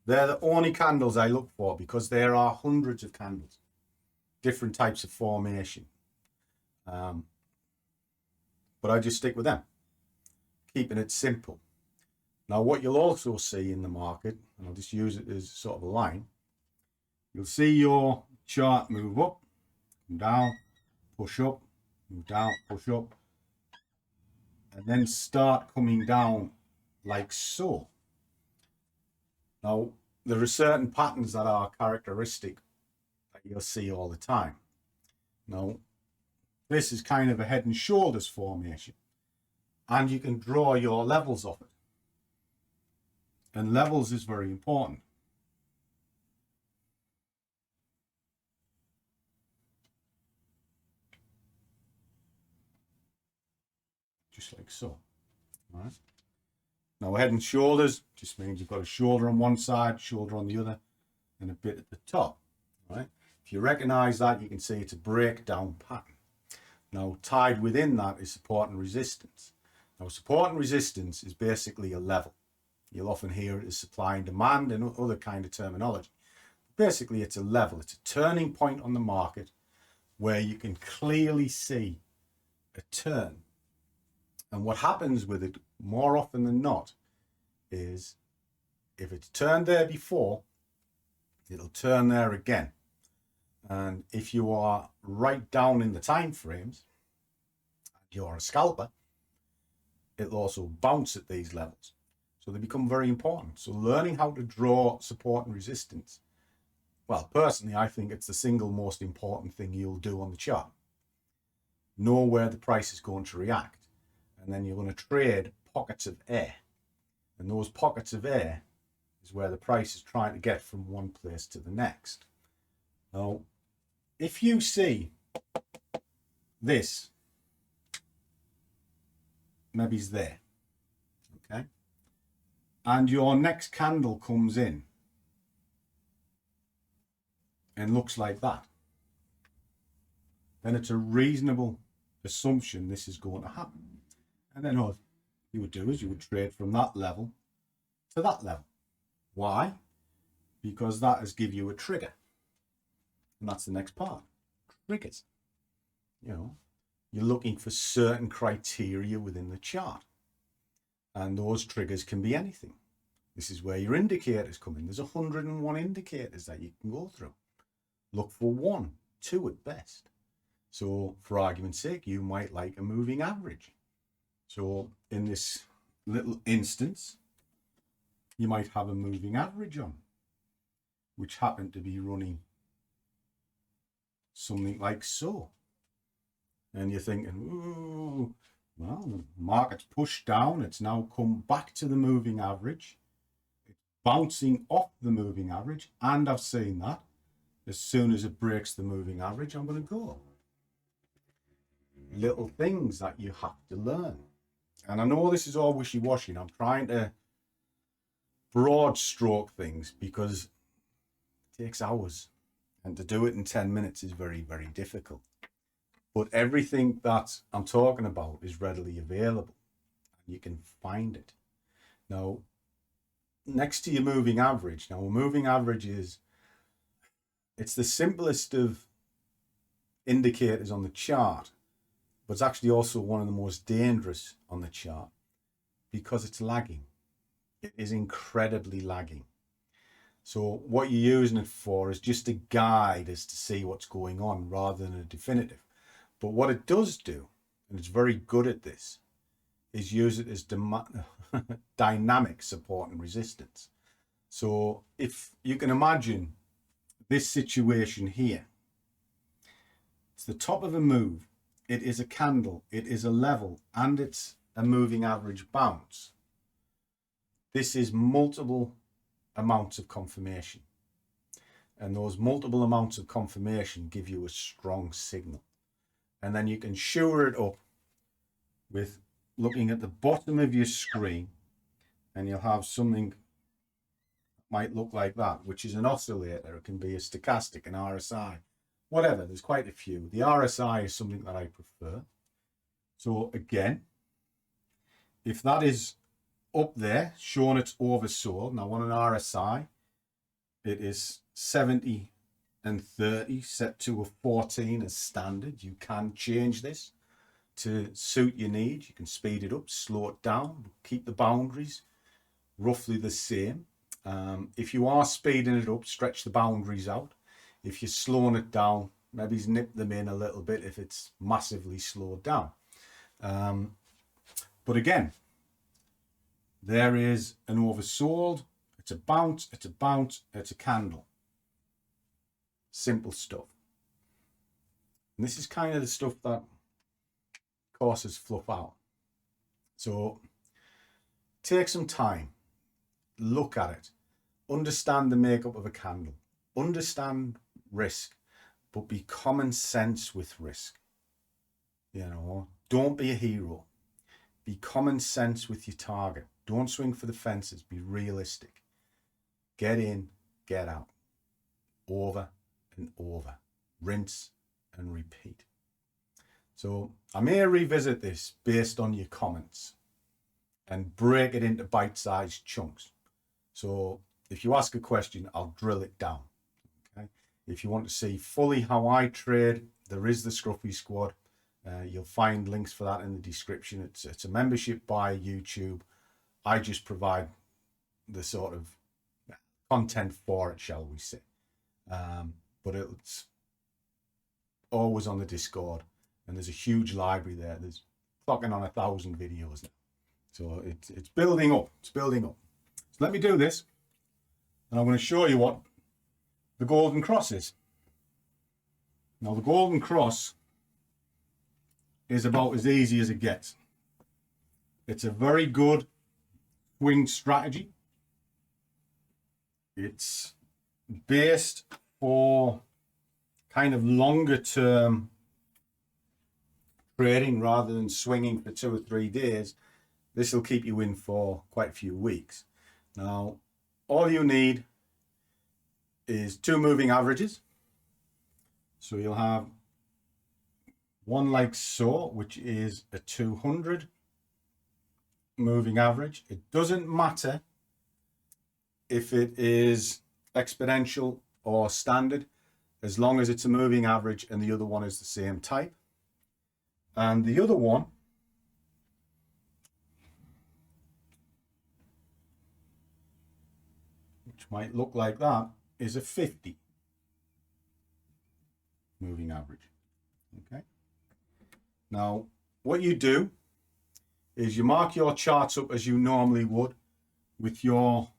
J: They're the only candles I look for because there are hundreds of candles, different types of formation. But I just stick with them, keeping it simple. Now, what you'll also see in the market, and I'll just use it as sort of a line, you'll see your chart move up, come down, push up, move down, push up, and then start coming down like so. Now, there are certain patterns that are characteristic that you'll see all the time. Now, this is kind of a head and shoulders formation, and you can draw your levels off it. And levels is very important. Just like so. All right. Now, head and shoulders just means you've got a shoulder on one side, shoulder on the other, and a bit at the top. All right. If you recognize that, you can see it's a breakdown pattern. Now, tied within that is support and resistance. Now, support and resistance is basically a level. You'll often hear it as supply and demand and other kind of terminology. Basically, it's a level. It's a turning point on the market where you can clearly see a turn. And what happens with it more often than not is if it's turned there before, it'll turn there again. And if you are right down in the time frames, you're a scalper, it'll also bounce at these levels. So they become very important. So learning how to draw support and resistance, well, personally, I think it's the single most important thing you'll do on the chart. Know where the price is going to react. And then you're going to trade pockets of air. And those pockets of air is where the price is trying to get from one place to the next. Now, if you see this, maybe it's there, okay? And your next candle comes in and looks like that, then it's a reasonable assumption this is going to happen. And then what you would do is you would trade from that level to that level. Why? Because that has give you a trigger.
A: And that's the next part. Triggers. You know, you're looking for certain criteria within the chart. And those triggers can be anything. This is where your indicators come in. There's 101 indicators that you can go through. Look for 1, 2 at best. So for argument's sake, you might like a moving average. So in this little instance, you might have a moving average on, which happened to be running something like so. And you're thinking, ooh, well, the market's pushed down. It's now come back to the moving average. It's bouncing off the moving average. And I've seen that. As soon as it breaks the moving average, I'm going to go. Little things that you have to learn. And I know this is all wishy-washy. I'm trying to broad stroke things because it takes hours. And to do it in 10 minutes is very, very difficult. But everything that I'm talking about is readily available. You can find it. Now, next to your moving average. Now, a moving average it's the simplest of indicators on the chart, but it's actually also one of the most dangerous on the chart because it's lagging. It is incredibly lagging. So what you're using it for is just a guide as to see what's going on rather than a definitive. But what it does do, and it's very good at this, is use it as dynamic support and resistance. So if you can imagine this situation here, it's the top of a move, it is a candle, it is a level, and it's a moving average bounce. This is multiple amounts of confirmation. And those multiple amounts of confirmation give you a strong signal. And then you can shore it up with looking at the bottom of your screen, and you'll have something that might look like that, which is an oscillator. It can be a stochastic, an RSI, whatever. There's quite a few. The RSI is something that I prefer. So again, if that is up there, showing it's oversold. Now on an RSI, it is 70 and 30 set to a 14 as standard. You can change this to suit your needs. You can speed it up, slow it down, keep the boundaries roughly the same. If you are speeding it up, stretch the boundaries out. If you're slowing it down, maybe nip them in a little bit if it's massively slowed down. But again, there is an oversold. It's a bounce, it's a bounce, it's a candle. Simple stuff. And this is kind of the stuff that causes fluff out. So take some time, look at it, understand the makeup of a candle, understand risk, but be common sense with risk. You know, don't be a hero. Be common sense with your target. Don't swing for the fences. Be realistic. Get in, get out. Over and over. Rinse and repeat. So I may revisit this based on your comments and break it into bite-sized chunks. So if you ask a question, I'll drill it down. Okay. If you want to see fully how I trade, there is the Scruffy Squad. You'll find links for that in the description. It's a membership by YouTube. I just provide the sort of content for it, shall we say. But it's always on the Discord, and there's a huge library there. There's clocking on 1,000 videos now. So it's building up. It's building up. So let me do this, and I'm going to show you what the golden cross is. Now the golden cross is about as easy as it gets. It's a very good swing strategy. It's based for kind of longer term trading rather than swinging for 2 or 3 days. This will keep you in for quite a few weeks. Now, all you need is 2 moving averages. So you'll have one like so, which is a 200 moving average. It doesn't matter if it is exponential or standard. as long as it's a moving average and the other one is the same type. And the other one which might look like that is a 50 moving average. Okay. Now what you do is you mark your charts up as you normally would with your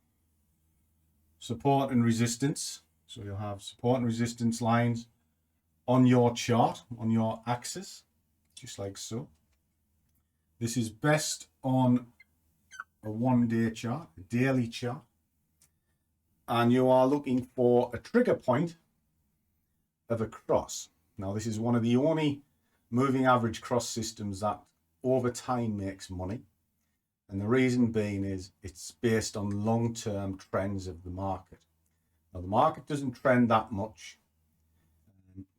A: support and resistance. So you'll have support and resistance lines on your chart, on your axis, just like so. This is best on a one-day chart, a daily chart. And you are looking for a trigger point of a cross. Now this is one of the only moving average cross systems that over time makes money. And the reason being is it's based on long-term trends of the market. Now the market doesn't trend that much.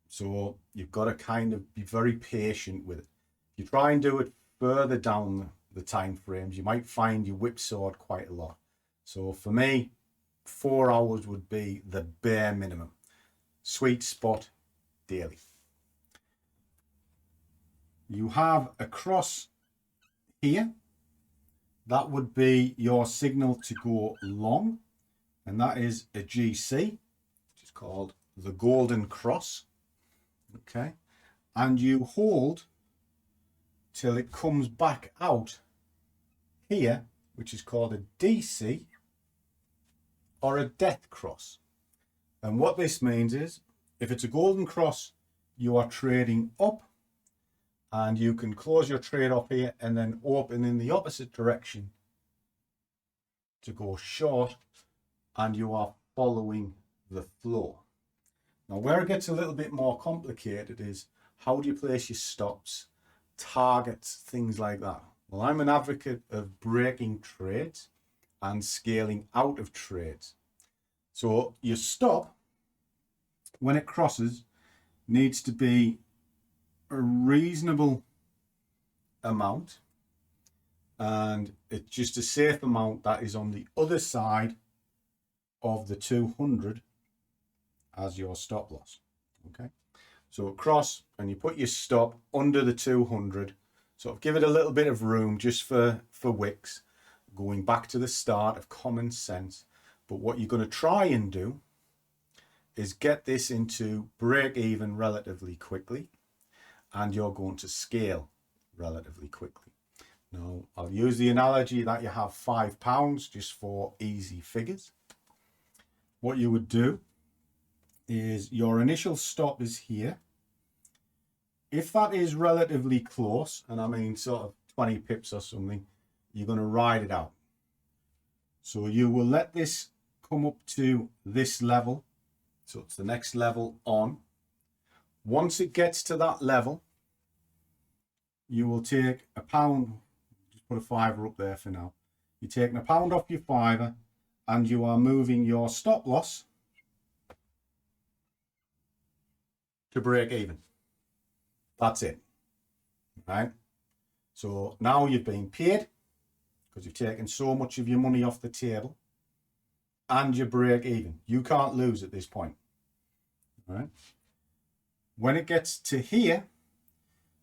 A: So you've got to kind of be very patient with it. If you try and do it further down the time frames, you might find you whipsawed quite a lot. So for me, 4 hours would be the bare minimum. Sweet spot daily. You have a cross here. That would be your signal to go long. And that is a GC, which is called the golden cross. Okay. And you hold till it comes back out here, which is called a DC or a death cross. And what this means is if it's a golden cross, you are trading up and you can close your trade off here and then open in the opposite direction to go short, and you are following the flow. Now where it gets a little bit more complicated is how do you place your stops, targets, things like that. Well, I'm an advocate of breaking trades and scaling out of trades. So your stop, when it crosses, needs to be a reasonable amount, and it's just a safe amount that is on the other side of the 200 as your stop loss. Okay, so cross and you put your stop under the 200, sort of give it a little bit of room just for wicks, going back to the start of common sense. But what you're going to try and do is get this into break even relatively quickly, and you're going to scale relatively quickly. Now, I'll use the analogy that you have £5 just for easy figures. What you would do is your initial stop is here. If that is relatively close, and I mean sort of 20 pips or something, you're going to ride it out. So you will let this come up to this level. So it's the next level on. Once it gets to that level, you will take £1. Just put a fiver up there for now. You're taking £1 off your fiver and you are moving your stop loss to break even. That's it. Right? So now you've been paid because you've taken so much of your money off the table, and you break even. You can't lose at this point. All right? When it gets to here,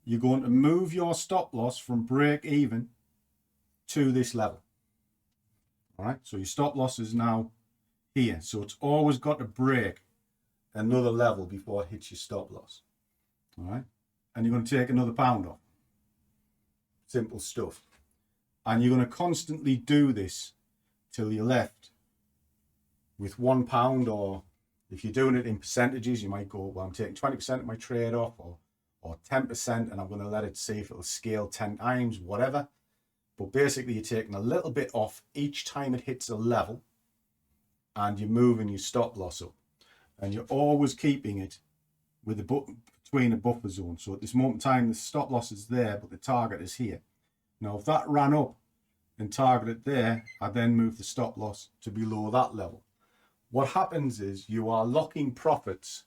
A: you're going to move your stop loss from break even to this level. All right, so your stop loss is now here. So it's always got to break another level before it hits your stop loss. All right, and you're going to take another £1 off. Simple stuff. And you're going to constantly do this till you're left with £1, or if you're doing it in percentages, you might go, well, I'm taking 20% of my trade off, or 10%, and I'm going to let it see if it'll scale 10 times, whatever. But basically, you're taking a little bit off each time it hits a level, and you're moving your stop loss up. And you're always keeping it with between a buffer zone. So at this moment in time, the stop loss is there, but the target is here. Now, if that ran up and targeted there, I then move the stop loss to below that level. What happens is you are locking profits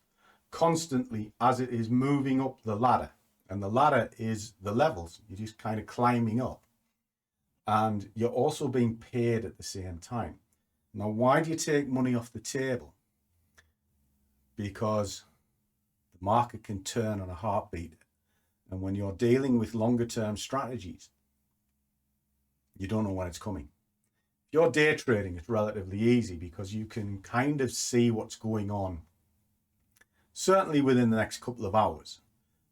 A: constantly as it is moving up the ladder. And the ladder is the levels. You're just kind of climbing up. And you're also being paid at the same time. Now, why do you take money off the table? Because
J: The market can turn on a heartbeat. And when you're dealing with longer term strategies, you don't know when it's coming. If you're day trading, it's relatively easy because you can kind of see what's going on, certainly within the next couple of hours,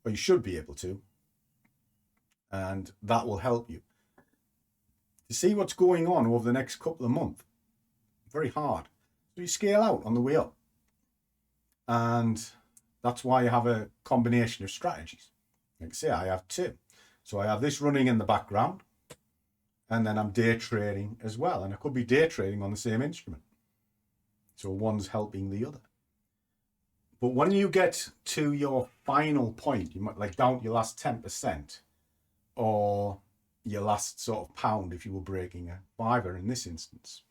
J: or you should be able to, and that will help you. To see what's going on over the next couple of months, very hard. So you scale out on the way up. And that's why you have a combination of strategies. Like I say, I have two. So I have this running in the background, and then I'm day trading as well. And I could be day trading on the same instrument. So one's helping the other. But when you get to your final point, you might like down to your last 10% or your last sort of pound if you were breaking a fiver in this instance,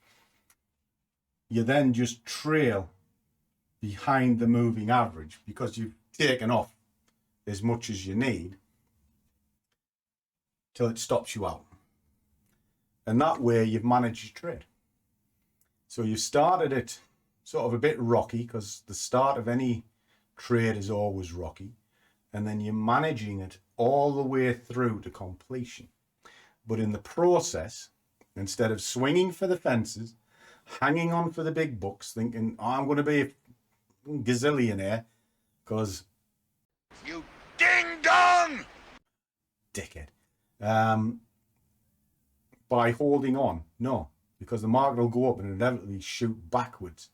J: you then just trail behind the moving average because you've taken off as much as you need till it stops you out. And that way you've managed your trade. So you started it sort of a bit rocky because the start of any trade is always rocky. And then you're managing it all the way through to completion. But in the process, instead of swinging for the fences, hanging on for the big bucks, thinking, oh, I'm going to be a gazillionaire because...
E: You ding-dong!
J: Dickhead. By holding on. No, because the market will go up and inevitably shoot backwards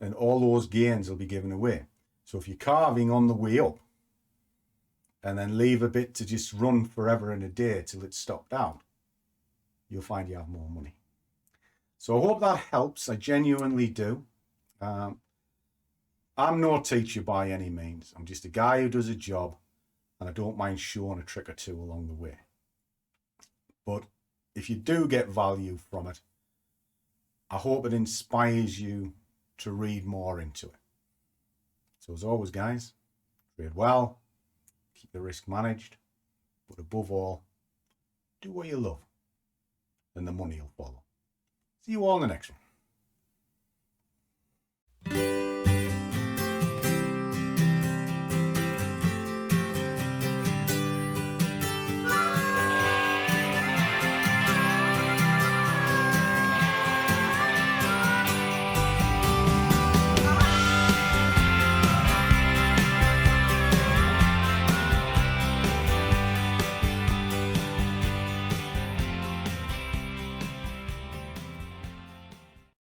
J: and all those gains will be given away. So if you're carving on the way up and then leave a bit to just run forever and a day till it's stopped out, you'll find you have more money. So I hope that helps. I genuinely do. I'm no teacher by any means. I'm just a guy who does a job, and I don't mind showing a trick or two along the way. But if you do get value from it, I hope it inspires you to read more into it. So as always, guys, trade well, keep the risk managed, but above all, do what you love, and the money will follow. See you all in the next one.